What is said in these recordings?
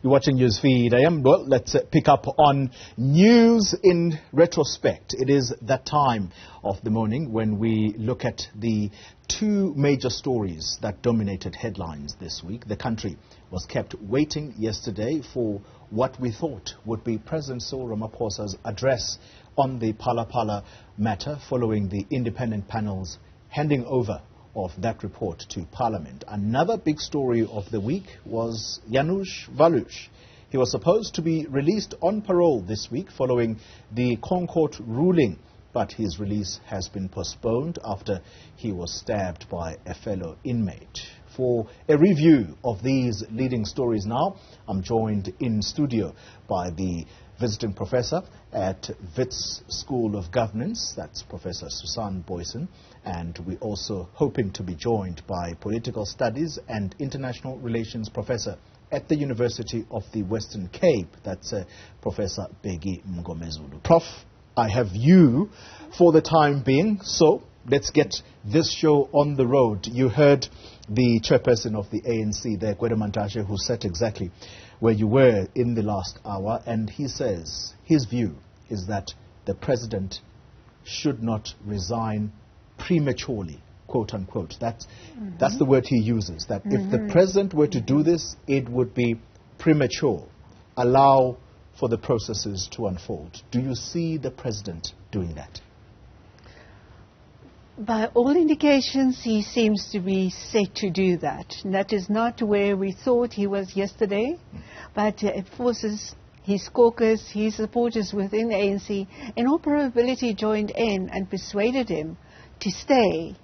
You're watching Newsfeed. Well, let's pick up on news in retrospect. It is that time of the morning when we look at the two major stories that dominated headlines this week. The country was kept waiting yesterday for what we thought would be President Cyril Ramaphosa's address on the Phala Phala matter following the independent panel's handing over of that report to Parliament. Another big story of the week was Janusz Walus. He was supposed to be released on parole this week following the concourt ruling, but his release has been postponed after he was stabbed by a fellow inmate. For a review of these leading stories now, I'm joined in studio by the visiting professor at Wits School of Governance, that's Professor Booysen, and we're also hoping to be joined by Political Studies and International Relations Professor at the University of the Western Cape, that's Professor Bheki Mngomezulu. Prof, I have you for the time being, so let's get this show on the road. You heard the chairperson of the ANC there, Mantashe, who said exactly where you were in the last hour, and he says his view is that the president should not resign prematurely, quote unquote. That's the word he uses, that if the president were to do this, it would be premature. Allow for the processes to unfold. Do you see the president doing that? By all indications, he seems to be set to do that. And that is not where we thought he was yesterday, but it forces his caucus, his supporters within the ANC, in all probability joined in and persuaded him to stay.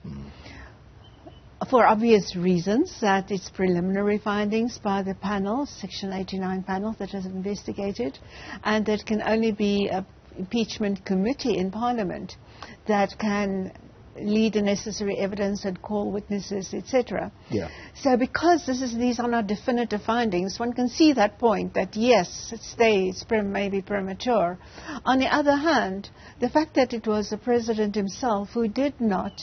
For obvious reasons, that it's preliminary findings by the panel, Section 89 panel that has investigated, and that can only be an impeachment committee in Parliament that can lead the necessary evidence and call witnesses, etc. Yeah. So because these are not definitive findings, one can see that point that yes, it's maybe premature. On the other hand, the fact that it was the president himself who did not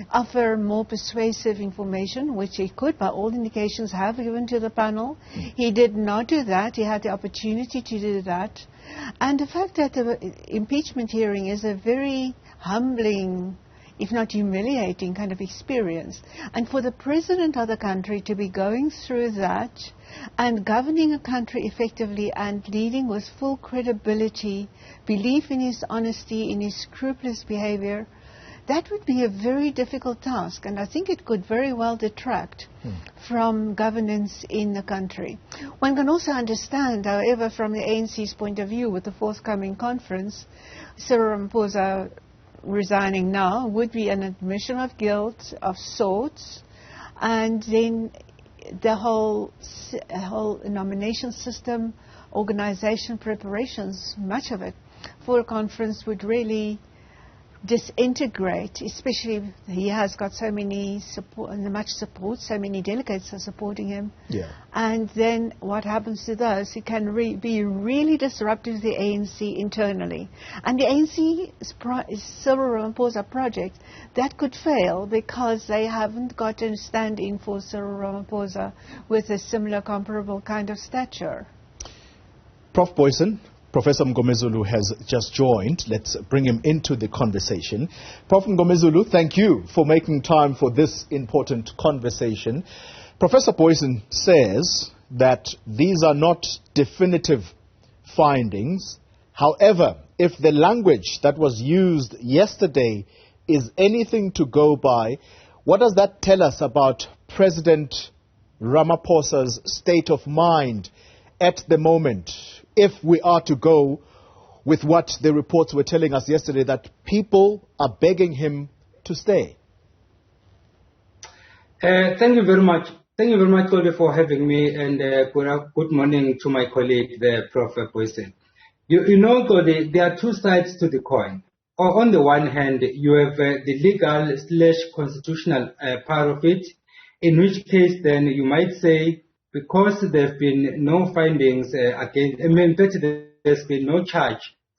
offer more persuasive information, which he could, by all indications, have given to the panel. He did not do that. He had the opportunity to do that. And the fact that the impeachment hearing is a very humbling, if not humiliating, kind of experience. And for the president of the country to be going through that and governing a country effectively and leading with full credibility, belief in his honesty, in his scrupulous behavior, that would be a very difficult task, and I think it could very well detract from governance in the country. One can also understand, however, from the ANC's point of view, with the forthcoming conference, Cyril Ramaphosa resigning now would be an admission of guilt of sorts, and then the whole nomination system, organization preparations, much of it for a conference would really disintegrate, especially if he has got so many support, so many delegates are supporting him. Yeah. And then what happens to those? It can be really disruptive to the ANC internally. And the ANC Cyril Ramaphosa project, that could fail because they haven't got a stand-in for Cyril Ramaphosa with a similar comparable kind of stature. Prof. Booysen, Professor Mngomezulu has just joined. Let's bring him into the conversation. Prof. Mngomezulu, thank you for making time for this important conversation. Professor Booysen says that these are not definitive findings. However, if the language that was used yesterday is anything to go by, what does that tell us about President Ramaphosa's state of mind at the moment, if we are to go with what the reports were telling us yesterday, that people are begging him to stay? Thank you very much. Thank you very much, Tolbe, for having me, and good morning to my colleague, the Prof. Booysen. You know, Tolbe, there are two sides to the coin. On the one hand, you have the legal/constitutional part of it, in which case then you might say, because there have been no findings there's been no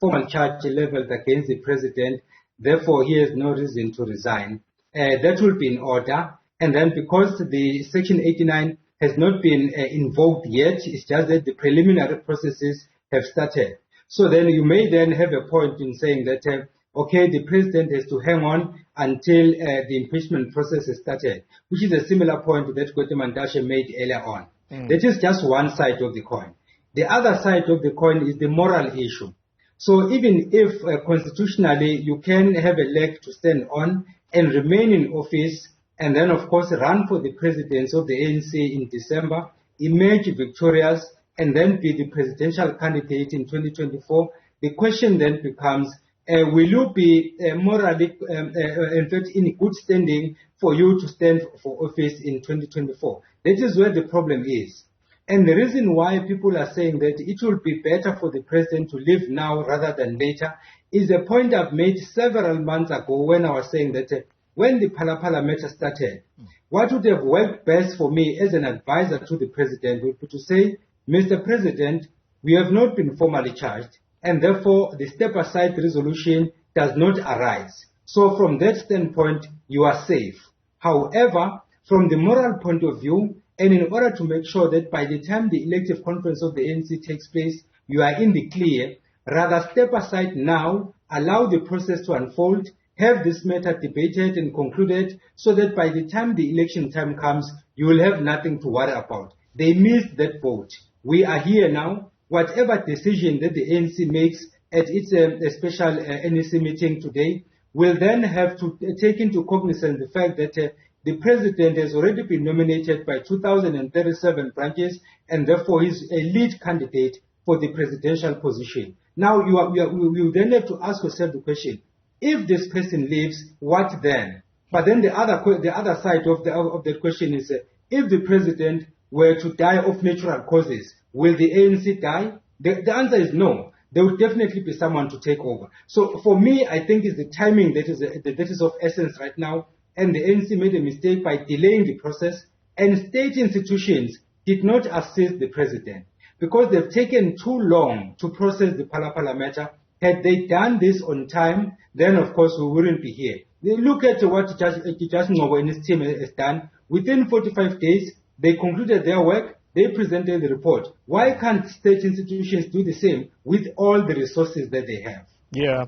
formal charge leveled against the president, therefore he has no reason to resign. That will be in order. And then because the Section 89 has not been invoked yet. It's just that the preliminary processes have started. So then you may then have a point in saying that, okay, the president has to hang on until the impeachment process has started, which is a similar point that Mantashe made earlier on. That is just one side of the coin. The other side of the coin is the moral issue. So even if constitutionally you can have a leg to stand on and remain in office, and then of course run for the presidency of the ANC in December, emerge victorious, and then be the presidential candidate in 2024, the question then becomes, will you be morally, in fact, in good standing for you to stand for office in 2024? That is where the problem is. And the reason why people are saying that it will be better for the president to leave now rather than later is a point I've made several months ago when I was saying that when the Phala Phala matter started, what would have worked best for me as an advisor to the president would be to say, Mr. President, we have not been formally charged, and therefore the step-aside resolution does not arise. So from that standpoint, you are safe. However, from the moral point of view, and in order to make sure that by the time the elective conference of the ANC takes place, you are in the clear, rather step aside now, allow the process to unfold, have this matter debated and concluded, so that by the time the election time comes, you will have nothing to worry about. They missed that vote. We are here now. Whatever decision that the ANC makes at its special NEC meeting today will then have to take into cognizance the fact that the president has already been nominated by 2037 branches, and therefore is a lead candidate for the presidential position. Now you then have to ask yourself the question: if this person leaves, what then? But then the other side of the question is, if the president were to die of natural causes, will the ANC die? The answer is no. There will definitely be someone to take over. So for me, I think it's the timing that is of essence right now. And the ANC made a mistake by delaying the process, and state institutions did not assist the president because they've taken too long to process the Phala Phala matter. Had they done this on time, then of course we wouldn't be here. They look at what Judge Ngcobo and his team has done. Within 45 days, they concluded their work. They presented the report. Why can't state institutions do the same with all the resources that they have? Yeah.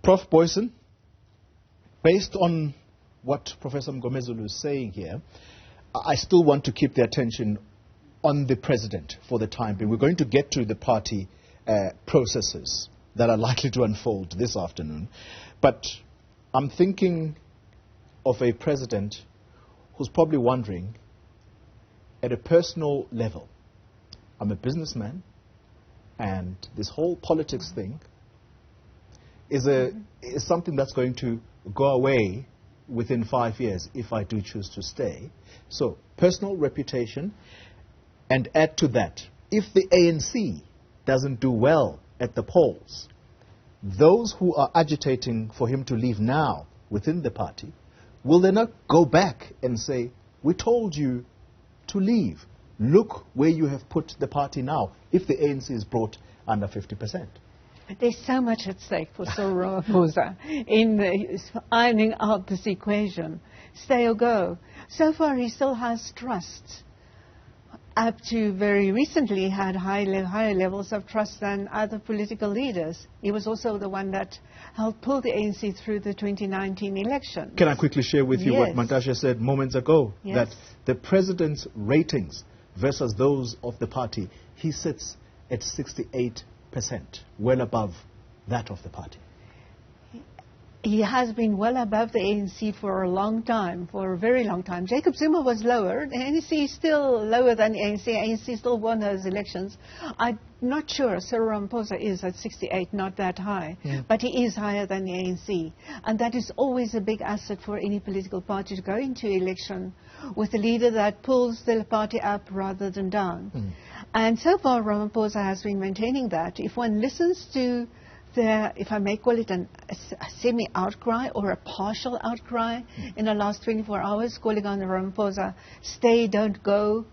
Prof. Booysen, based on what Professor Mngomezulu is saying here, I still want to keep the attention on the president for the time being. We're going to get to the party processes that are likely to unfold this afternoon. But I'm thinking of a president who's probably wondering, at a personal level, I'm a businessman, and this whole politics thing is something that's going to go away within 5 years if I do choose to stay. So, personal reputation, and add to that, if the ANC doesn't do well at the polls, those who are agitating for him to leave now within the party, will they not go back and say, we told you to leave. Look where you have put the party now, if the ANC is brought under 50%. There's so much at stake for Cyril Ramaphosa in ironing out this equation. Stay or go. So far, he still has trust. Up to very recently, had higher levels of trust than other political leaders. He was also the one that helped pull the ANC through the 2019 election. Can I quickly share with you what Mantashe said moments ago? Yes. That the president's ratings versus those of the party, he sits at 68%, well above that of the party. He has been well above the ANC for a long time, for a very long time. Jacob Zuma was lower. The ANC is still lower than the ANC. ANC still won those elections. I'm not sure Cyril Ramaphosa is at 68, not that high. But he is higher than the ANC. And that is always a big asset for any political party to go into election with a leader that pulls the party up rather than down. And so far, Ramaphosa has been maintaining that. If one listens to if I may call it a semi-outcry or a partial outcry in the last 24 hours, calling on Ramaphosa, stay, don't go,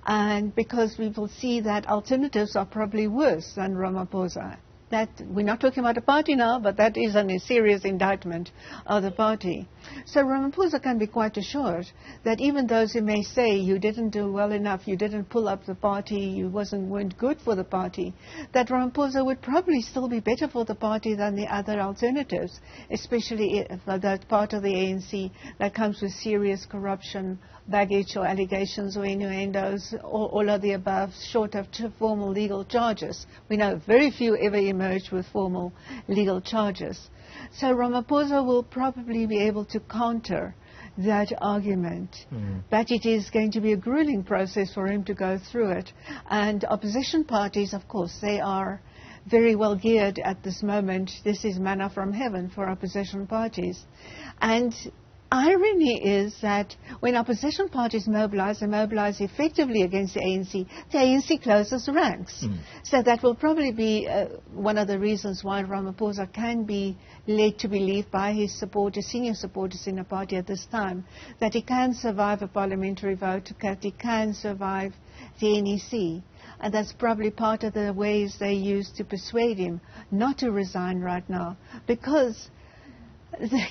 and because we will see that alternatives are probably worse than Ramaphosa. That we're not talking about a party now, but that is a serious indictment of the party. So Ramaphosa can be quite assured that even those who may say you didn't do well enough, you didn't pull up the party, you weren't good for the party, that Ramaphosa would probably still be better for the party than the other alternatives, especially for that part of the ANC that comes with serious corruption, baggage or allegations or innuendos, or all of the above, short of formal legal charges. We know very few ever emerge with formal legal charges. So Ramaphosa will probably be able to counter that argument. But it is going to be a grueling process for him to go through it. And opposition parties, of course, they are very well geared at this moment. This is manna from heaven for opposition parties. And irony is that when opposition parties mobilize, they mobilize effectively against the ANC closes ranks. So that will probably be one of the reasons why Ramaphosa can be led to believe by his supporters, senior supporters in the party at this time, that he can survive a parliamentary vote, that he can survive the NEC. And that's probably part of the ways they use to persuade him not to resign right now, because the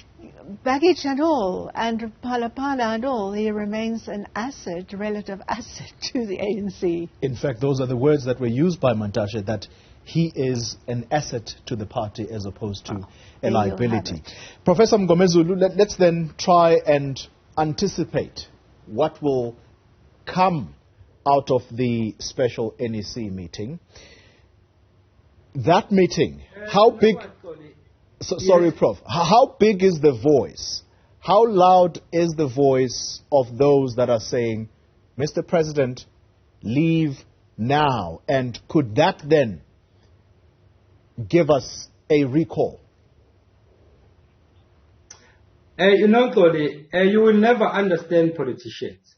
baggage and all, and Phala Phala and all, he remains an asset, relative asset to the ANC. In fact, those are the words that were used by Mantashe, that he is an asset to the party as opposed to a liability. Professor Mngomezulu, let's then try and anticipate what will come out of the special NEC meeting. That meeting, how big... Sorry, Prof. How big is the voice? How loud is the voice of those that are saying, Mr. President, leave now? And could that then give us a recall? Goli, you will never understand politicians.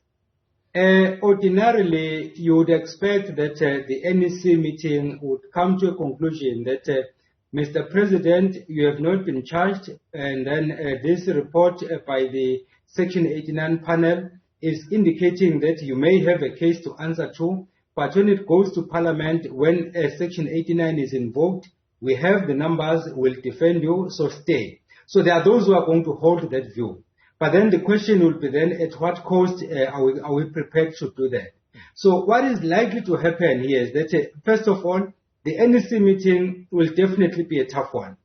Ordinarily, you would expect that the NEC meeting would come to a conclusion that Mr. President, you have not been charged, and then this report by the Section 89 panel is indicating that you may have a case to answer to, but when it goes to Parliament, when Section 89 is invoked, we have the numbers, will defend you, so stay. So there are those who are going to hold that view. But then the question will be then, at what cost are we prepared to do that? So what is likely to happen here is that, first of all, the NEC meeting will definitely be a tough one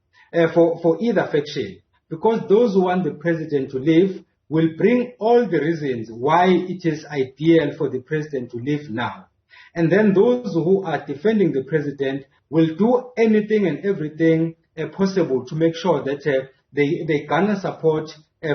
for either faction, because those who want the president to leave will bring all the reasons why it is ideal for the president to leave now. And then those who are defending the president will do anything and everything possible to make sure that they garner support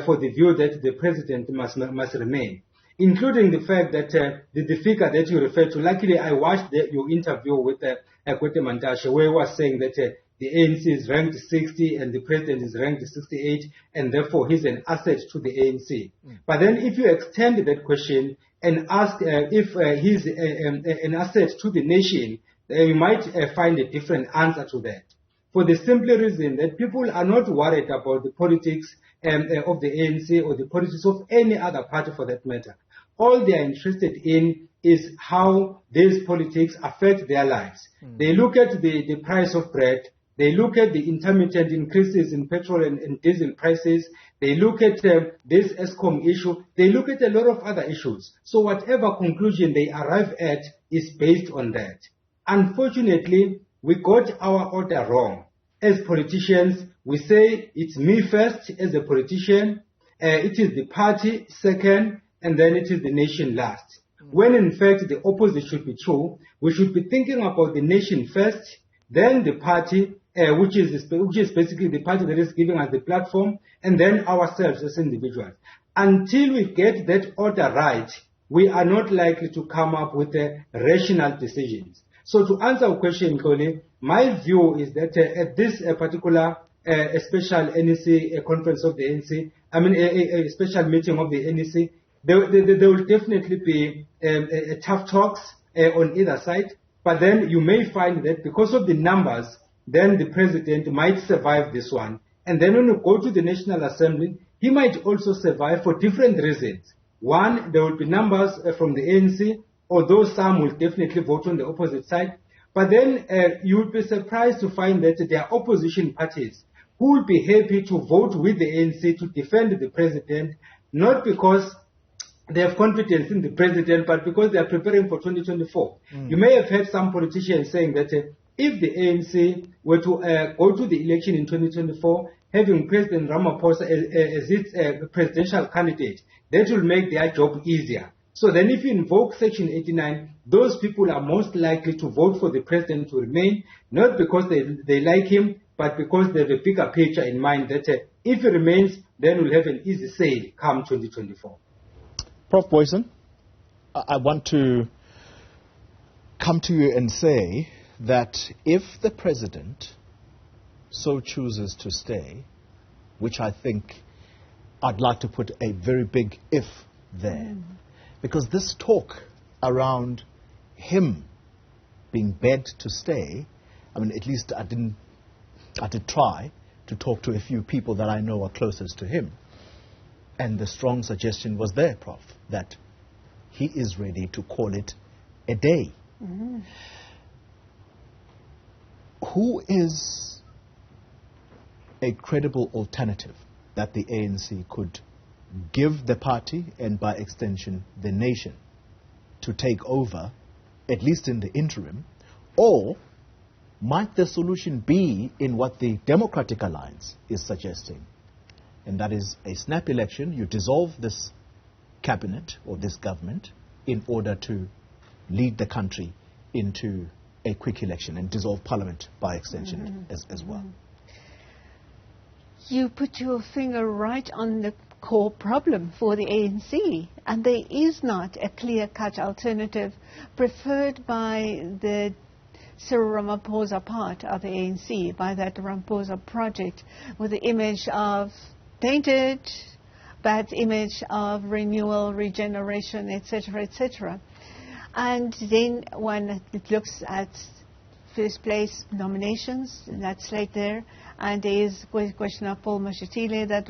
for the view that the president must remain, including the fact that the figure that you referred to. Luckily, I watched your interview with Kwete Mantashe, where he was saying that the ANC is ranked 60 and the president is ranked 68, and therefore he's an asset to the ANC. But then if you extend that question and ask if he's an asset to the nation, you might find a different answer to that. For the simple reason that people are not worried about the politics of the ANC or the politics of any other party for that matter. All they are interested in is how these politics affect their lives. They look at the price of bread. They look at the intermittent increases in petrol and diesel prices. They look at this ESCOM issue. They look at a lot of other issues. So whatever conclusion they arrive at is based on that. Unfortunately, we got our order wrong. As politicians, we say it's me first as a politician, it is the party second, and then it is the nation last. When in fact the opposite should be true. We should be thinking about the nation first, then the party, which is basically the party that is giving us the platform, and then ourselves as individuals. Until we get that order right, we are not likely to come up with rational decisions. So to answer your question, Kole, my view is that at this particular special NEC conference of the ANC, a special meeting of the NEC, there will definitely be tough talks on either side. But then you may find that because of the numbers, then the president might survive this one. And then when you go to the National Assembly, he might also survive for different reasons. One, there will be numbers from the ANC, although some will definitely vote on the opposite side. But then you would be surprised to find that there are opposition parties who will be happy to vote with the ANC to defend the president, not because they have confidence in the president, but because they are preparing for 2024. You may have heard some politicians saying that if the ANC were to go to the election in 2024, having President Ramaphosa as its presidential candidate, that will make their job easier. So then if you invoke Section 89, those people are most likely to vote for the president to remain, not because they like him, but because they have a bigger picture in mind that if he remains, then we'll have an easy sail come 2024. Prof. Booysen, I want to come to you and say that if the president so chooses to stay, which I think I'd like to put a very big if there, because this talk around him being begged to stay, I mean, at least I did try to talk to a few people that I know are closest to him. And the strong suggestion was there, Prof, that he is ready to call it a day. Who is a credible alternative that the ANC could give the party and by extension the nation to take over, at least in the interim? Or might the solution be in what the Democratic Alliance is suggesting? And that is a snap election. You dissolve this cabinet or this government in order to lead the country into a quick election and dissolve parliament by extension as well. You put your finger right on the core problem for the ANC, and there is not a clear-cut alternative preferred by the Cyril Ramaphosa part of the ANC, by that Ramaphosa project, with the image of tainted, bad image of renewal, regeneration, etc., etc. And then when it looks at first place nominations, that slate there, and there is a question of Paul Mashatile that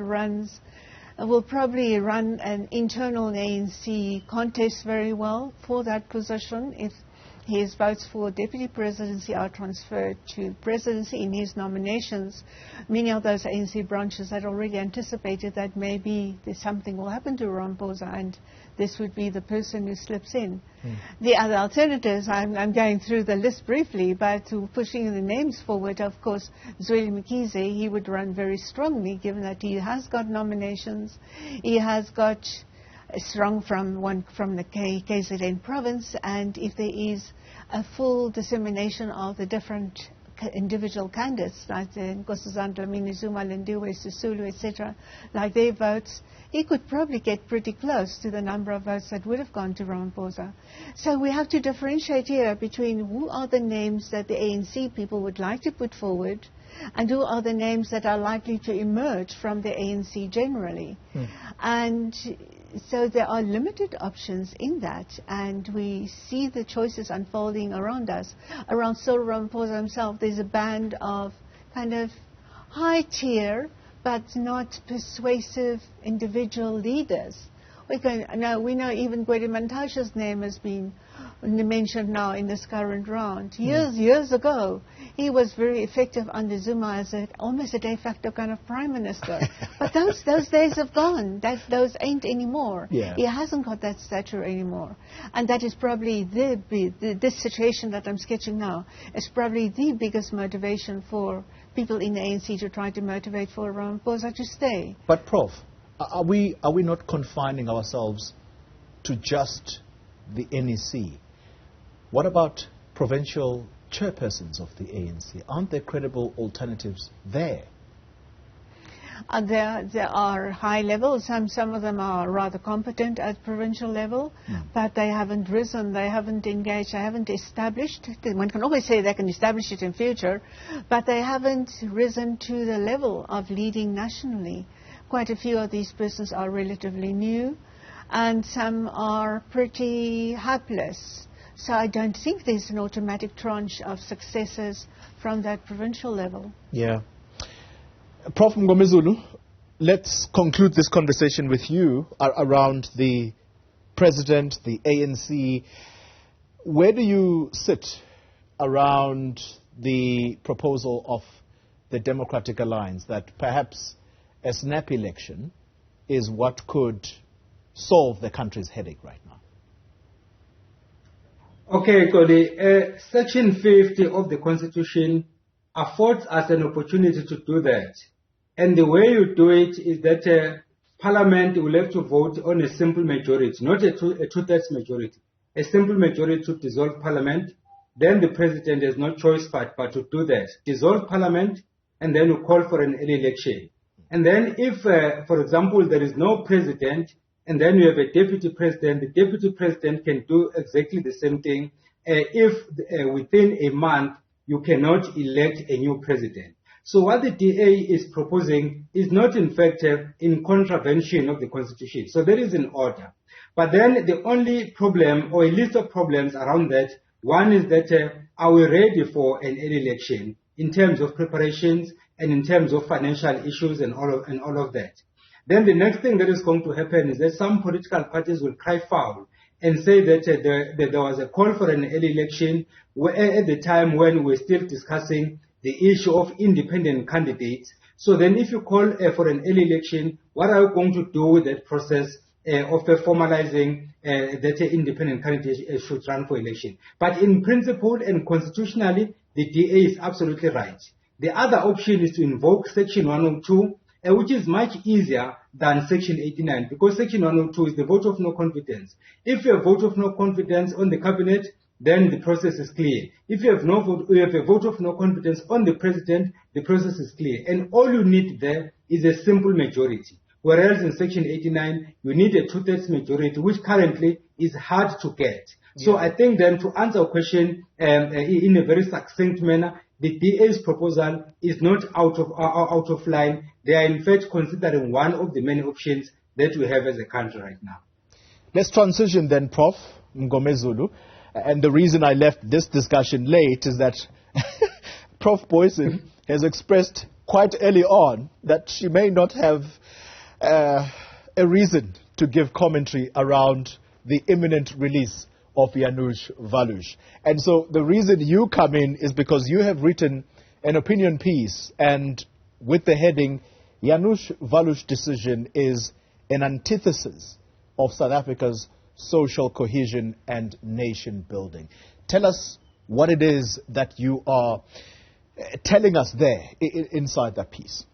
will probably run an internal ANC contest very well for that position if his votes for deputy presidency are transferred to presidency in his nominations. Many of those ANC branches had already anticipated that maybe something will happen to Ramaphosa and this would be the person who slips in. The other alternatives, I'm going through the list briefly, but pushing the names forward, of course, Zweli Mkhize, he would run very strongly given that he has got nominations. He has got strong from the KZN province, and if there is a full dissemination of the different individual candidates, like Nkosazana Dlamini Zuma, Lindiwe Sisulu, etc., like their votes, he could probably get pretty close to the number of votes that would have gone to Ramaphosa. So we have to differentiate here between who are the names that the ANC people would like to put forward and who are the names that are likely to emerge from the ANC generally. And so there are limited options in that, and we see the choices unfolding around us. Around Cyril Ramaphosa himself, there's a band of kind of high-tier but not persuasive individual leaders. We know even Gwede Mantashe's name has been mentioned now in this current round. Years ago, he was very effective under Zuma as almost a de facto kind of prime minister. But those days have gone. Those ain't anymore. He hasn't got that stature anymore. And that is probably this situation that I'm sketching now is probably the biggest motivation for people in the ANC to try to motivate for Ramaphosa to stay. But Prof, are we not confining ourselves to just the NEC? What about provincial chairpersons of the ANC? Aren't there credible alternatives there? There are high levels. Some of them are rather competent at provincial level, but they haven't risen, they haven't engaged, they haven't established. One can always say they can establish it in future, but they haven't risen to the level of leading nationally. Quite a few of these persons are relatively new, and some are pretty helpless. So I don't think there's an automatic tranche of successes from that provincial level. Yeah. Prof. Mngomezulu, let's conclude this conversation with you around the president, the ANC. Where do you sit around the proposal of the Democratic Alliance that perhaps a snap election is what could solve the country's headache right now? Okay, Cody. Section 50 of the Constitution affords us an opportunity to do that. And the way you do it is that Parliament will have to vote on a simple majority, not a two-thirds majority. A simple majority to dissolve Parliament. Then the President has no choice but to do that. Dissolve Parliament and then we call for an early election. And then if, for example, there is no President and then you have a Deputy President, the Deputy President can do exactly the same thing if within a month you cannot elect a new President. So what the DA is proposing is not in fact in contravention of the Constitution. So there is an order. But then the only problem or a list of problems around that, one is that are we ready for an early election in terms of preparations and in terms of financial issues and all of that. Then the next thing that is going to happen is that some political parties will cry foul and say that there was a call for an early election at the time when we're still discussing the issue of independent candidates. So then if you call for an early election, what are you going to do with that process of formalizing that independent candidate should run for election? But in principle and constitutionally, the DA is absolutely right. The other option is to invoke Section 102, which is much easier than Section 89, because Section 102 is the vote of no confidence. If you have vote of no confidence on the cabinet, then the process is clear. If you have a vote of no confidence on the president, the process is clear. And all you need there is a simple majority. Whereas in Section 89, you need a two-thirds majority, which currently is hard to get. Yeah. So I think then to answer a question in a very succinct manner, the DA's proposal is not out of line. They are in fact considering one of the many options that we have as a country right now. Let's transition then, Prof. Mngomezulu. And the reason I left this discussion late is that Prof. Booysen has expressed quite early on that she may not have a reason to give commentary around the imminent release of Janusz Walus. And so the reason you come in is because you have written an opinion piece, and with the heading, Janusz Walus' decision is an antithesis of South Africa's social cohesion and nation building. Tell us what it is that you are telling us there inside that piece.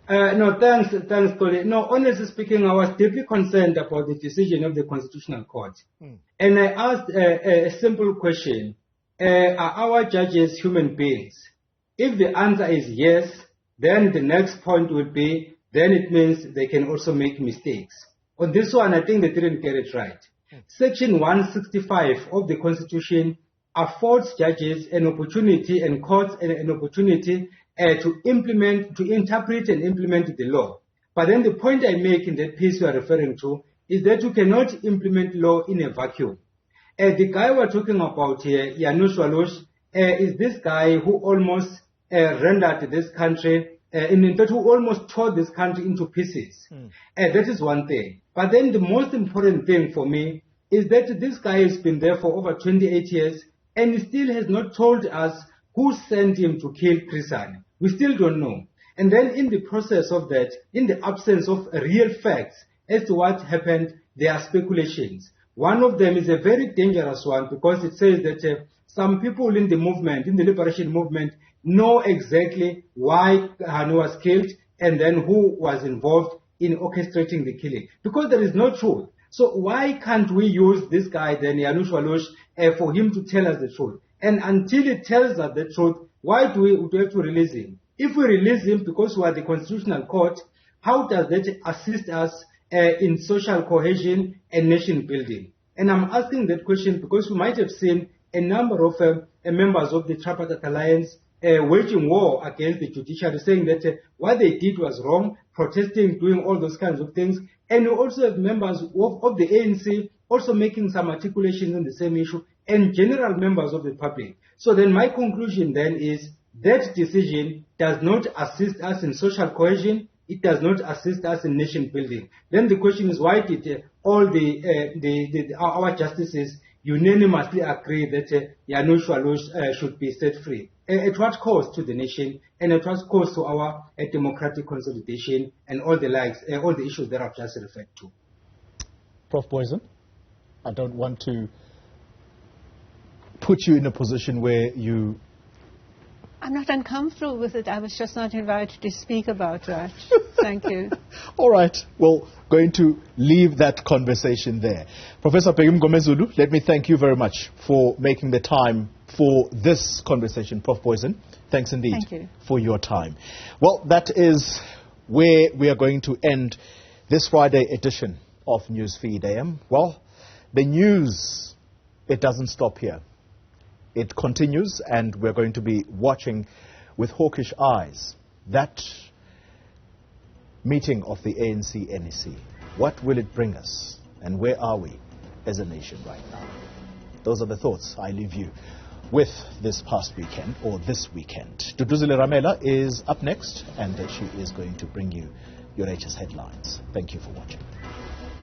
No, thanks, Colin. No, honestly speaking, I was deeply concerned about the decision of the Constitutional Court. And I asked a simple question. Are our judges human beings? If the answer is yes, then the next point would be, then it means they can also make mistakes. On this one, I think they didn't get it right. Section 165 of the Constitution affords judges an opportunity and courts an opportunity to interpret and implement the law. But then the point I make in that piece you are referring to is that you cannot implement law in a vacuum. The guy we're talking about here, Janusz Walus, is this guy who almost rendered this country, in fact, who almost tore this country into pieces. That is one thing. But then the most important thing for me is that this guy has been there for over 28 years and he still has not told us who sent him to kill Chrisani. We still don't know. And then in the process of that, in the absence of real facts as to what happened, there are speculations. One of them is a very dangerous one because it says that some people in the movement, in the liberation movement, know exactly why Hani was killed and then who was involved in orchestrating the killing. Because there is no truth. So why can't we use this guy, then Janusz Walus, for him to tell us the truth? And until he tells us the truth, why do we have to release him? If we release him because we are the Constitutional Court, how does that assist us in social cohesion and nation building? And I'm asking that question because we might have seen a number of members of the Tripartite Alliance waging war against the judiciary, saying that what they did was wrong, protesting, doing all those kinds of things. And we also have members of the ANC also making some articulations on the same issue, and general members of the public. So then my conclusion then is that decision does not assist us in social cohesion, it does not assist us in nation building. Then the question is, why did all our justices unanimously agree that Janusz Walus should be set free. At what cost to the nation, and at what cost to our democratic consolidation and all the likes, all the issues that I've just referred to. Prof. Booysen, I don't want to put you in a position where you... I'm not uncomfortable with it. I was just not invited to speak about that. Thank you. All right. Well, going to leave that conversation there. Professor Mngomezulu, let me thank you very much for making the time for this conversation. Prof. Booysen, thanks indeed for your time. Well, that is where we are going to end this Friday edition of Newsfeed AM. Well, the news, it doesn't stop here. It continues, and we're going to be watching with hawkish eyes that meeting of the ANC-NEC. What will it bring us, and where are we as a nation right now? Those are the thoughts I leave you with this past weekend, or this weekend. Duduzile Ramela is up next, and she is going to bring you your latest headlines. Thank you for watching.